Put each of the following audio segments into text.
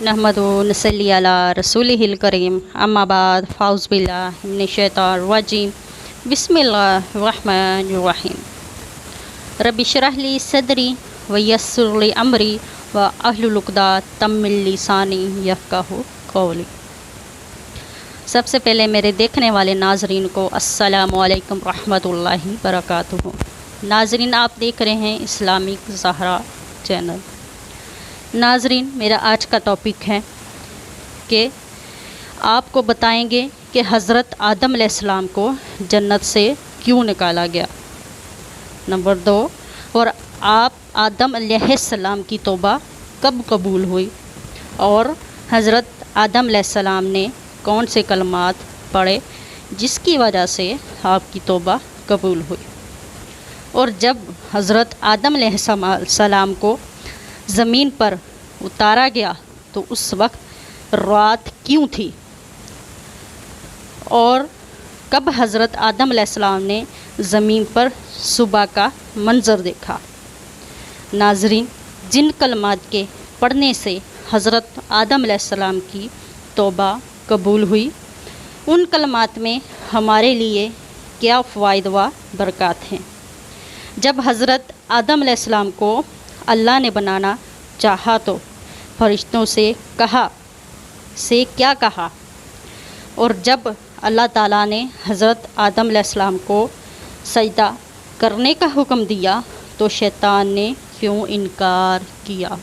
नहमदु नसल्ली अला रसूलिहिल करीम अम्मा बाद फ़ाउज़ बिल्लाहि मिनश शैतानिर रजीम बिस्मिल्लाहिर रहमानिर रहीम रब्बि इश्रह ली सदरी व यस्सिर ली अमरी व अहलुल उक़दतम मिन लिसानी यफ़क़हू क़ौली। सबसे पहले मेरे देखने वाले नाज़रीन को अस्सलामु अलैकुम रहमतुल्लाहि बरकातुहू। नाज़रीन, आप देख रहे हैं इस्लामिक ज़हरा चैनल। नाज़रीन, मेरा आज का टॉपिक है कि आपको बताएंगे कि हज़रत आदम अलैहिस्सलाम को जन्नत से क्यों निकाला गया। नंबर 2, और आप आदम अलैहिस्सलाम की तौबा कब कबूल हुई और हज़रत आदम अलैहिस्सलाम ने कौन से कलमात पढ़े जिसकी वजह से आपकी तौबा कबूल हुई। और जब हज़रत आदम अलैहिस्सलाम को ज़मीन पर उतारा गया तो उस वक्त रात क्यों थी और कब हज़रत आदम अलैहिस्सलाम ने ज़मीन पर सुबह का मंज़र देखा। नाज़रीन, जिन कलमात के पढ़ने से हज़रत आदम अलैहिस्सलाम की तौबा कबूल हुई, उन कलमात में हमारे लिए क्या फ़वाइद व बरक़ात हैं। जब हज़रत आदम अलैहिस्सलाम को अल्लाह ने बनाना चाहा तो फरिश्तों से क्या कहा, और जब अल्लाह ताला ने हज़रत आदम अलैहिस्सलाम को सजदा करने का हुक्म दिया तो शैतान ने क्यों इनकार किया।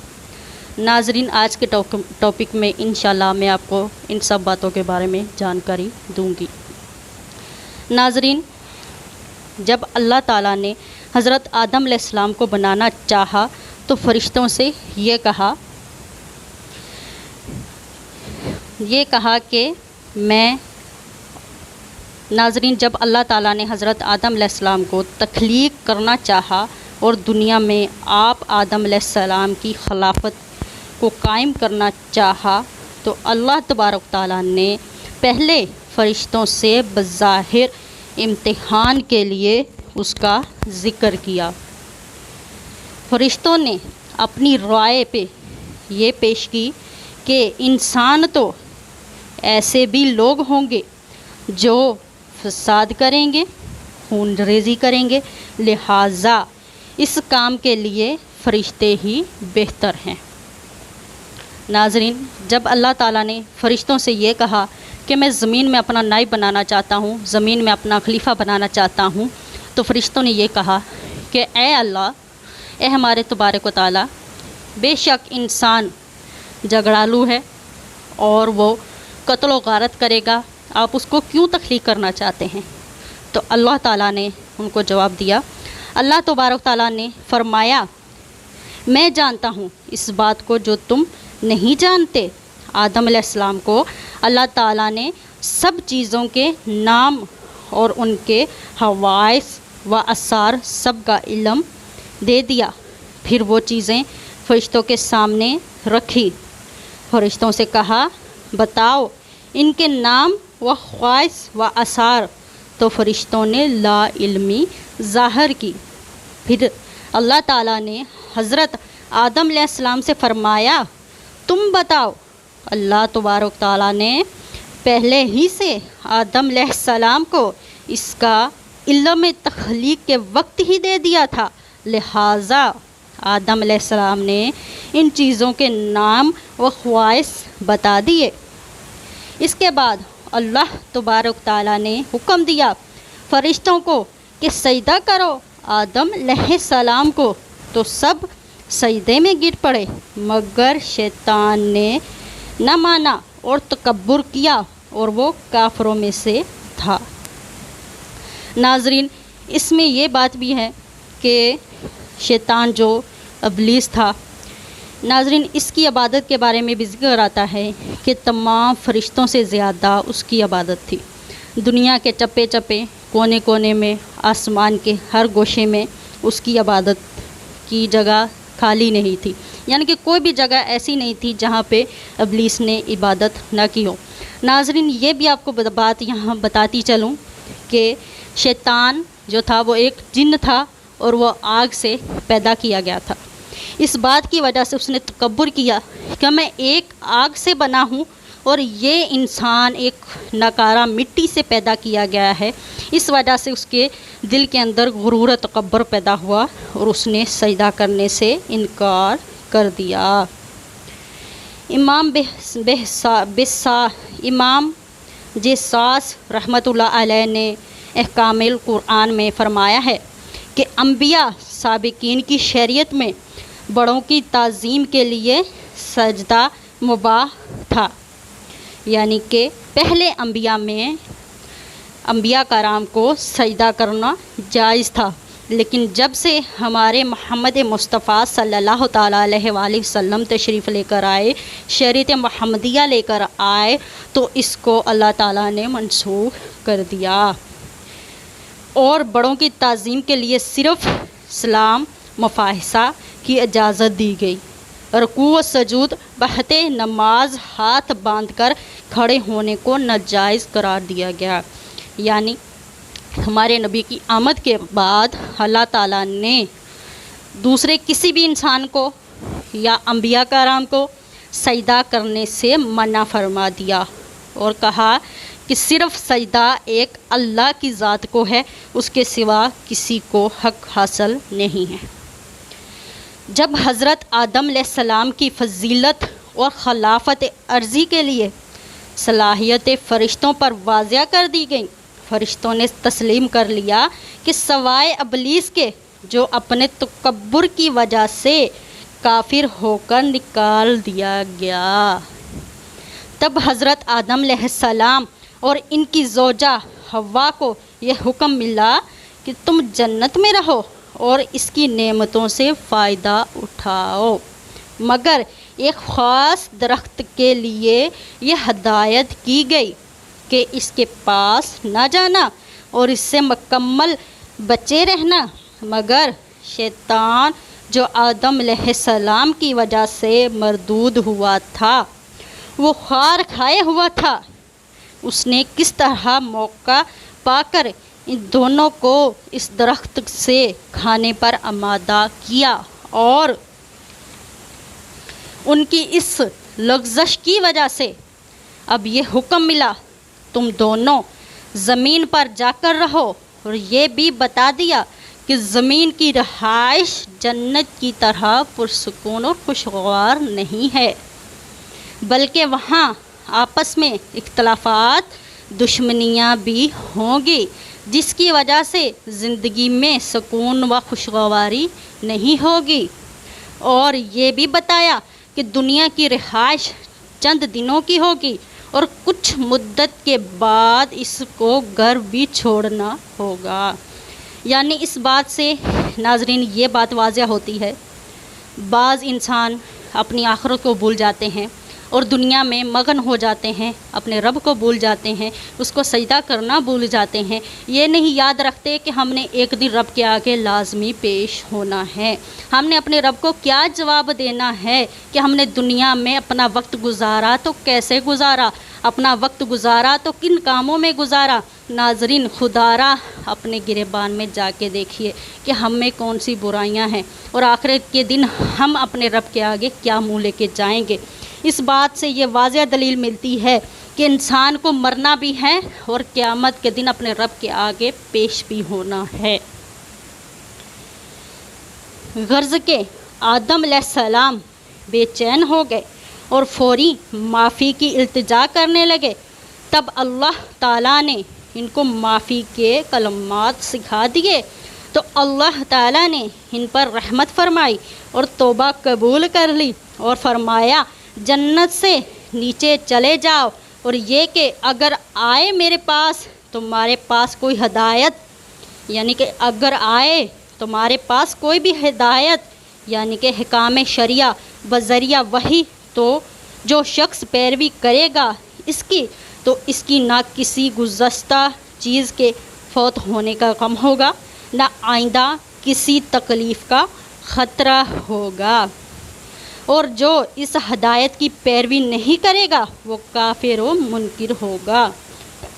नाज़रीन, आज के टॉपिक में इंशाल्लाह मैं आपको इन सब बातों के बारे में जानकारी दूंगी। नाज़रीन, जब अल्लाह ताला ने हज़रत आदम अलैहिस्सलाम को बनाना चाहा तो फरिश्तों से ये कहा कि नाज़रीन, जब अल्लाह ताला ने हज़रत आदम अलैहिस्सलाम को तख्लीक करना चाहा और दुनिया में आप आदम अलैहिस्सलाम की खिलाफत को कायम करना चाहा तो अल्लाह तबारक ताला ने पहले फ़रिश्तों से बज़ाहिर इम्तिहान के लिए उसका ज़िक्र किया। फ़रिश्तों ने अपनी राय पे ये पेश की कि इंसान तो ऐसे भी लोग होंगे जो फसाद करेंगे, खूनरेज़ी करेंगे, लिहाजा इस काम के लिए फ़रिश्ते ही बेहतर हैं। नाज़रीन, जब अल्लाह ताला ने फ़रिश्तों से ये कहा कि मैं ज़मीन में अपना नाइब बनाना चाहता हूँ, ज़मीन में अपना खलीफा बनाना चाहता हूँ, तो फ़रिश्तों ने ये कहा कि ए अल्लाह, ए हमारे तबारक व ताला, बेशक इंसान झगड़ालू है और वो कत्ल व गारत करेगा, आप उसको क्यों तख्लीक करना चाहते हैं। तो अल्लाह ताला ने उनको जवाब दिया। अल्लाह तबारक ताला ने फरमाया, मैं जानता हूँ इस बात को जो तुम नहीं जानते। आदम अलैहिस्सलाम को अल्लाह ताला ने सब चीज़ों के नाम और उनके हवाइस व आसार सब का इल्म दे दिया। फिर वो चीज़ें फ़रिश्तों के सामने रखी। फ़रिश्तों से कहा, बताओ इनके नाम व ख्वाइस व आसार। तो फ़रिश्तों ने ला इल्मी ज़ाहिर की। फिर अल्लाह ताला ने हज़रत आदम अलैहिस्सलाम से फ़रमाया, तुम बताओ। अल्लाह तबारक ताला ने पहले ही से आदम अलैहिस्सलाम को इसका इल्म तख्लीक के वक्त ही दे दिया था, लिहाजा आदम अलैहिस्सलाम ने इन चीज़ों के नाम व ख्वाइस बता दिए। इसके बाद अल्लाह तबारक ताला ने हुक्म दिया फ़रिश्तों को कि सजदा करो आदम अलैहिस्सलाम को, तो सब सजदे में गिर पड़े, मगर शैतान ने न माना और तकब्बुर किया और वो काफिरों में से था। नाज़रीन, इसमें ये बात भी है कि शैतान जो इब्लीस था, नाज़रीन, इसकी इबादत के बारे में भी ज़िक्र आता है कि तमाम फ़रिश्तों से ज़्यादा उसकी इबादत थी। दुनिया के चप्पे चप्पे, कोने कोने में, आसमान के हर गोशे में उसकी इबादत की जगह खाली नहीं थी, यानी कि कोई भी जगह ऐसी नहीं थी जहाँ पे इब्लीस ने इबादत न की हो। नाज़रीन, ये भी आपको बात यहाँ बताती चलूँ कि शैतान जो था वो एक जिन्न था और वो आग से पैदा किया गया था। اس بات کی وجہ سے اس نے تکبر کیا کہ میں ایک آگ سے بنا ہوں اور یہ انسان ایک ناکارہ مٹی سے پیدا کیا گیا ہے۔ اس وجہ سے اس کے دل کے اندر غرور و تکبر پیدا ہوا اور اس نے سجدہ کرنے سے انکار کر دیا۔ امام جساس رحمۃ اللہ علیہ نے احکام القرآن میں فرمایا ہے کہ انبیاء سابقین کی شریعت میں بڑوں کی تعظیم کے لیے سجدہ مباح تھا، یعنی کہ پہلے انبیاء کرام کو سجدہ کرنا جائز تھا، لیکن جب سے ہمارے محمد مصطفیٰ صلی اللہ تعالیٰ علیہ وآلہ وسلم تشریف لے کر آئے، شریعت محمدیہ لے کر آئے، تو اس کو اللہ تعالیٰ نے منسوخ کر دیا اور بڑوں کی تعظیم کے لیے صرف سلام مفاحصہ کی اجازت دی گئی۔ رکوع و سجود بہت نماز ہاتھ باندھ کر کھڑے ہونے کو ناجائز قرار دیا گیا، یعنی ہمارے نبی کی آمد کے بعد اللہ تعالیٰ نے دوسرے کسی بھی انسان کو یا انبیاء کرام کو سجدہ کرنے سے منع فرما دیا اور کہا کہ صرف سجدہ ایک اللہ کی ذات کو ہے، اس کے سوا کسی کو حق حاصل نہیں ہے۔ جب حضرت آدم علیہ السلام کی فضیلت اور خلافت عرضی کے لیے صلاحیت فرشتوں پر واضح کر دی گئی، فرشتوں نے تسلیم کر لیا کہ سوائے ابلیس کے جو اپنے تکبر کی وجہ سے کافر ہو کر نکال دیا گیا۔ تب حضرت آدم علیہ السلام اور ان کی زوجہ حوا کو یہ حکم ملا کہ تم جنت میں رہو اور اس کی نعمتوں سے فائدہ اٹھاؤ، مگر ایک خاص درخت کے لیے یہ ہدایت کی گئی کہ اس کے پاس نہ جانا اور اس سے مکمل بچے رہنا، مگر شیطان جو آدم علیہ السلام کی وجہ سے مردود ہوا تھا، وہ خار کھائے ہوا تھا، اس نے کس طرح موقع پا کر ان دونوں کو اس درخت سے کھانے پر آمادہ کیا اور ان کی اس لغزش کی وجہ سے اب یہ حکم ملا تم دونوں زمین پر جا کر رہو، اور یہ بھی بتا دیا کہ زمین کی رہائش جنت کی طرح پرسکون اور خوشگوار نہیں ہے، بلکہ وہاں آپس میں اختلافات دشمنیاں بھی ہوں گی، جس کی وجہ سے زندگی میں سکون و خوشگواری نہیں ہوگی، اور یہ بھی بتایا کہ دنیا کی رہائش چند دنوں کی ہوگی اور کچھ مدت کے بعد اس کو گھر بھی چھوڑنا ہوگا۔ یعنی اس بات سے ناظرین یہ بات واضح ہوتی ہے، بعض انسان اپنی آخرت کو بھول جاتے ہیں اور دنیا میں مگن ہو جاتے ہیں، اپنے رب کو بھول جاتے ہیں، اس کو سجدہ کرنا بھول جاتے ہیں، یہ نہیں یاد رکھتے کہ ہم نے ایک دن رب کے آگے لازمی پیش ہونا ہے، ہم نے اپنے رب کو کیا جواب دینا ہے کہ ہم نے دنیا میں اپنا وقت گزارا تو کیسے گزارا، اپنا وقت گزارا تو کن کاموں میں گزارا۔ ناظرین خدارا اپنے گریبان میں جا کے دیکھیے کہ ہم میں کون سی برائیاں ہیں اور آخرت کے دن ہم اپنے رب کے آگے کیا منہ لے کے جائیں گے۔ اس بات سے یہ واضح دلیل ملتی ہے کہ انسان کو مرنا بھی ہے اور قیامت کے دن اپنے رب کے آگے پیش بھی ہونا ہے۔ غرض کہ آدم علیہ السلام بے چین ہو گئے اور فوری معافی کی التجا کرنے لگے، تب اللہ تعالیٰ نے ان کو معافی کے کلمات سکھا دیے، تو اللہ تعالیٰ نے ان پر رحمت فرمائی اور توبہ قبول کر لی اور فرمایا جنت سے نیچے چلے جاؤ، اور یہ کہ اگر آئے میرے پاس تمہارے پاس کوئی ہدایت، یعنی کہ اگر آئے تمہارے پاس کوئی بھی ہدایت یعنی کہ حکام شریعہ بذریعہ وحی، تو جو شخص پیروی کرے گا اس کی، تو اس کی نہ کسی گزشتہ چیز کے فوت ہونے کا غم ہوگا، نہ آئندہ کسی تکلیف کا خطرہ ہوگا، اور جو اس ہدایت کی پیروی نہیں کرے گا وہ کافر و منکر ہوگا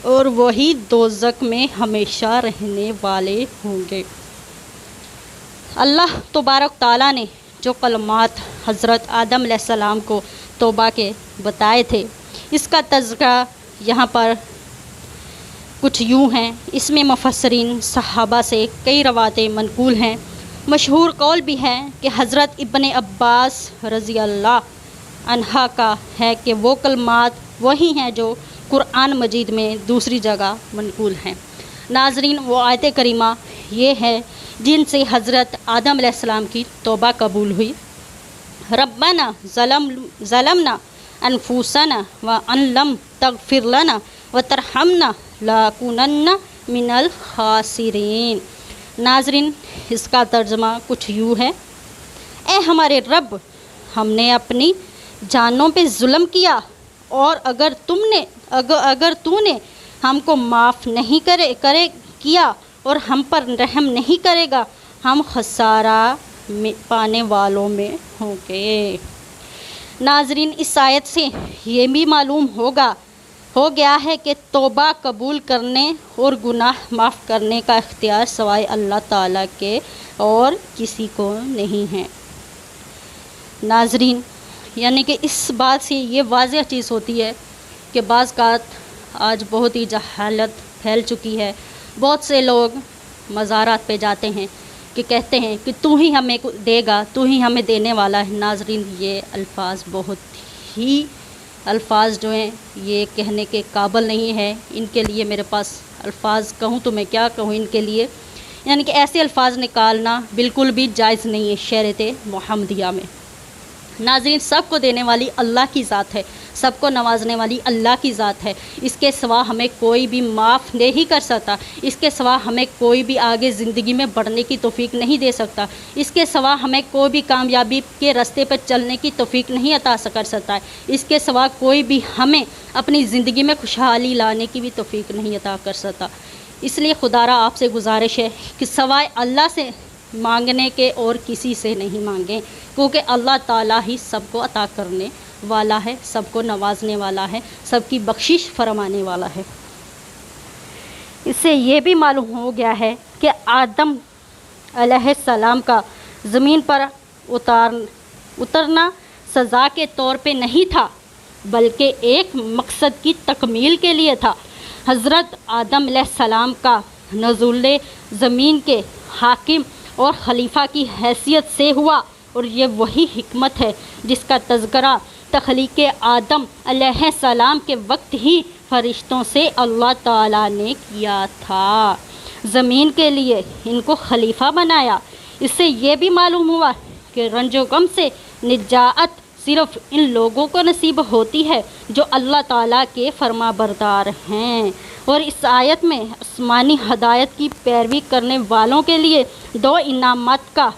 اور وہی دوزخ میں ہمیشہ رہنے والے ہوں گے۔ اللہ تبارک تعالیٰ نے جو कलमात हज़रत आदम अलैहिस्सलाम को तौबा के बताए थे। इसका तज़किरा यहाँ पर कुछ यूँ हैं। इसमें मुफस्सिरीन सहाबा से कई रवायतें मनकूल हैं। मशहूर कौल भी है कि हज़रत इब्न अब्बास रज़ी अल्लाह अन्हा का है कि वो कलमात वही हैं जो कुरान मजीद में दूसरी जगह मनकूल हैं। नाज़रीन, वो आयत करीमा ये है जिनसे हज़रत आदम अलैहिस्सलाम की तौबा कबूल हुई। रब्बना ज़लमना अनफुसना व अन लम तग़फिर लना व तरहमना लकुनन्ना मिनल खासिरीन। नाज़रीन, इसका तर्जुमा कुछ यूँ है, ए हमारे रब, हमने अपनी जानों पे जुल्म किया और अगर तूने हमको माफ़ नहीं करे किया और हम पर रहम नहीं करेगा, हम खसारा पाने वालों में होंगे। नाज़रीन, इस आयत से ये भी मालूम हो गया है कि तौबा कबूल करने और गुनाह माफ़ करने का इख्तियार सवाए अल्लाह ताला के और किसी को नहीं है। नाज़रीन, यानी कि इस बात से ये वाज़ेह चीज़ होती है कि बाज़ औक़ात आज बहुत ही जहालत फैल चुकी है। बहुत से लोग मज़ारात पे जाते हैं कि कहते हैं कि तू ही हमें देगा, तू ही हमें देने वाला है। नाज़रीन, ये अल्फाज जो हैं ये कहने के काबिल नहीं है। इनके लिए मेरे पास अल्फाज कहूँ तो मैं क्या कहूँ इनके लिए, यानी कि ऐसे अल्फाज निकालना बिल्कुल भी जायज़ नहीं है शरीयत मुहम्मदिया में। नाज़रीन, सबको देने वाली अल्लाह की ज़ात है, सबको नवाजने वाली अल्लाह की ज़ात है। इसके सिवा हमें कोई भी माफ़ नहीं कर सकता। इसके सिवा हमें कोई भी आगे ज़िंदगी में बढ़ने की तौफ़ीक नहीं दे सकता। इसके सिवा हमें कोई भी कामयाबी के रास्ते पर चलने की तौफ़ीक नहीं अता कर सकता है। इसके सिवा कोई भी हमें अपनी ज़िंदगी में खुशहाली लाने की भी तौफ़ीक नहीं अता कर सकता। इसलिए खुदारा आपसे गुजारिश है कि सवाए अल्लाह से मांगने के और किसी से नहीं मांगें, क्योंकि अल्लाह ताला ही सबको अता करने वाला है, सबको नवाजने वाला है, सबकी बख्शिश फरमाने वाला है। इससे ये भी मालूम हो गया है कि आदम अलैहिस्सलाम का ज़मीन पर उतरना सज़ा के तौर पे नहीं था, बल्कि एक मकसद की तकमील के लिए था। हज़रत आदम अलैहिस्सलाम का नज़ुल ज़मीन के हाकिम और खलीफा की हैसियत से हुआ, और ये वही हिकमत है जिसका तज़किरा तख़लीक़ आदम अलैहिस्सलाम के वक्त ही फ़रिश्तों से अल्लाह ताला ने किया था। ज़मीन के लिए इनको खलीफा बनाया। इससे ये भी मालूम हुआ कि रंजो गम से निजात सिर्फ़ इन लोगों को नसीब होती है जो अल्लाह ताला के फरमाबरदार हैं। और इस आयत में आसमानी हदायत की पैरवी करने वालों के लिए दो इनामात का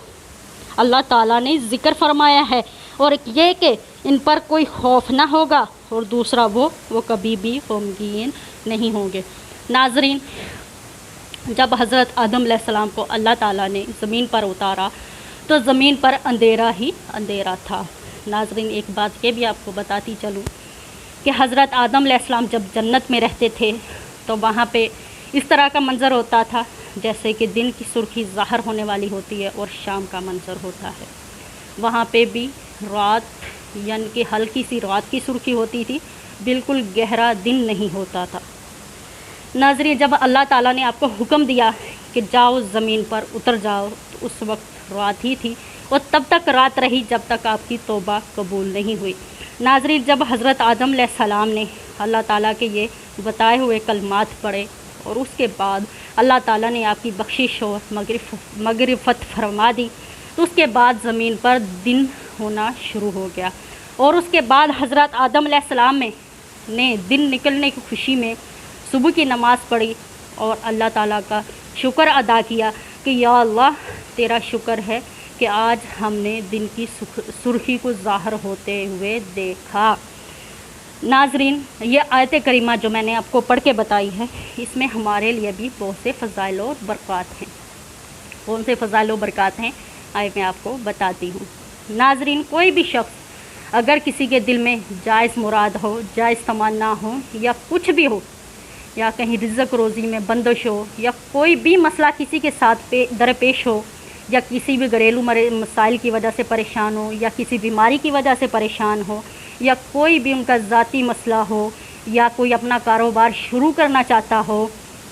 अल्लाह ताला ने ज़िक्र फरमाया है, और ये कि इन पर कोई खौफ ना होगा, और दूसरा वो कभी भी गमगीन नहीं होंगे। नाज़रीन, जब हज़रत आदम अलैहिस्सलाम को अल्लाह ताला ने ज़मीन पर उतारा तो ज़मीन पर अंधेरा ही अंधेरा था। नाज़रीन, एक बात ये भी आपको बताती चलूँ कि हज़रत आदम अलैहिस्सलाम जब जन्नत में रहते थे तो वहाँ पे इस तरह का मंज़र होता था जैसे कि दिन की सुर्खी ज़ाहिर होने वाली होती है और शाम का मंज़र होता है। वहाँ पे भी रात, यानी कि हल्की सी रात की सुर्खी होती थी, बिल्कुल गहरा दिन नहीं होता था। नाज़रीन, जब अल्लाह ताला ने आपको हुक्म दिया कि जाओ ज़मीन पर उतर जाओ, तो उस वक्त रात ही थी और तब तक रात रही जब तक आपकी तौबा कबूल नहीं हुई। नाज़रीन, जब हज़रत आदम अलैहिस्सलाम ने अल्लाह ताला के ये बताए हुए कलमात पढ़े और उसके बाद अल्लाह ताला ने आपकी बख्शिश और मगरिफ़त फरमा दी, तो उसके बाद ज़मीन पर दिन होना शुरू हो गया। और उसके बाद हज़रत आदम अलैहिस्सलाम ने दिन निकलने की खुशी में सुबह की नमाज़ पढ़ी और अल्लाह ताला का शुक्र अदा किया कि या अल्लाह, तेरा शुक्र है कि आज हमने दिन की सुर्खी को ज़ाहिर होते हुए देखा। नाज़रीन, ये आयत करीमा जो मैंने आपको पढ़ के बताई है, इसमें हमारे लिए भी बहुत से फ़ज़ाइल और बरक़ात हैं। कौन से फ़ज़ाइल और बरक़ात हैं, आइए मैं आपको बताती हूँ। नाज़रीन, कोई भी शख्स अगर किसी के दिल में जायज़ मुराद हो, जायज़ तमन्ना हो या कुछ भी हो, या कहीं रिज़्क़ रोज़ी में बंदिश हो, या कोई भी मसला किसी के साथ दरपेश हो, یا کسی بھی گھریلو مسائل کی وجہ سے پریشان ہو، یا کسی بیماری کی وجہ سے پریشان ہو، یا کوئی بھی ان کا ذاتی مسئلہ ہو، یا کوئی اپنا کاروبار شروع کرنا چاہتا ہو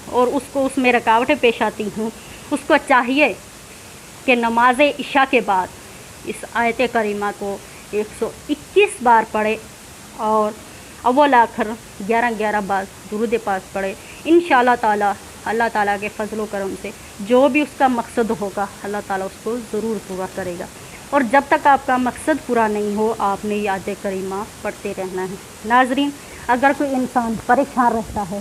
اور اس میں رکاوٹیں پیش آتی ہوں، اس کو چاہیے کہ نماز عشاء کے بعد اس آیت کریمہ کو 121 بار پڑھے اور اول آخر 11 بار درود پاک پڑھے۔ انشاءاللہ تعالی اللہ تعالیٰ کے فضل و کرم سے جو بھی اس کا مقصد ہوگا اللہ تعالیٰ اس کو ضرور پورا کرے گا۔ اور جب تک آپ کا مقصد پورا نہیں ہو آپ نے یہ آیت کریمہ پڑھتے رہنا ہے۔ ناظرین، اگر کوئی انسان پریشان رہتا ہے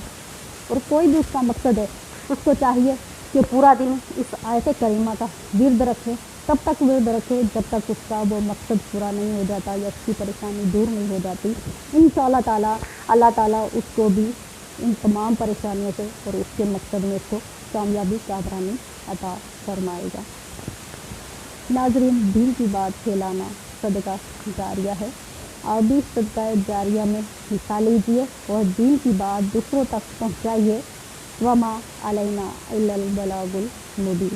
اور کوئی بھی اس کا مقصد ہے، اس کو چاہیے کہ پورا دن اس آیت کریمہ کا ورد رکھے، تب تک ورد رکھے جب تک اس کا وہ مقصد پورا نہیں ہو جاتا یا اس کی پریشانی دور نہیں ہو جاتی۔ انشاءاللہ تعالیٰ اللہ تعالیٰ اس کو بھی ان تمام پریشانیوں سے اور اس کے مقصد میں اس کو کامیابی کامرانی عطا فرمائے گا۔ ناظرین، دین کی بات پھیلانا صدقہ جاریہ ہے۔ آپ بھی صدقہ جاریہ میں حصہ لیجیے اور دین کی بات دوسروں تک پہنچائیے۔ وما علینا الا البلاغ المبین۔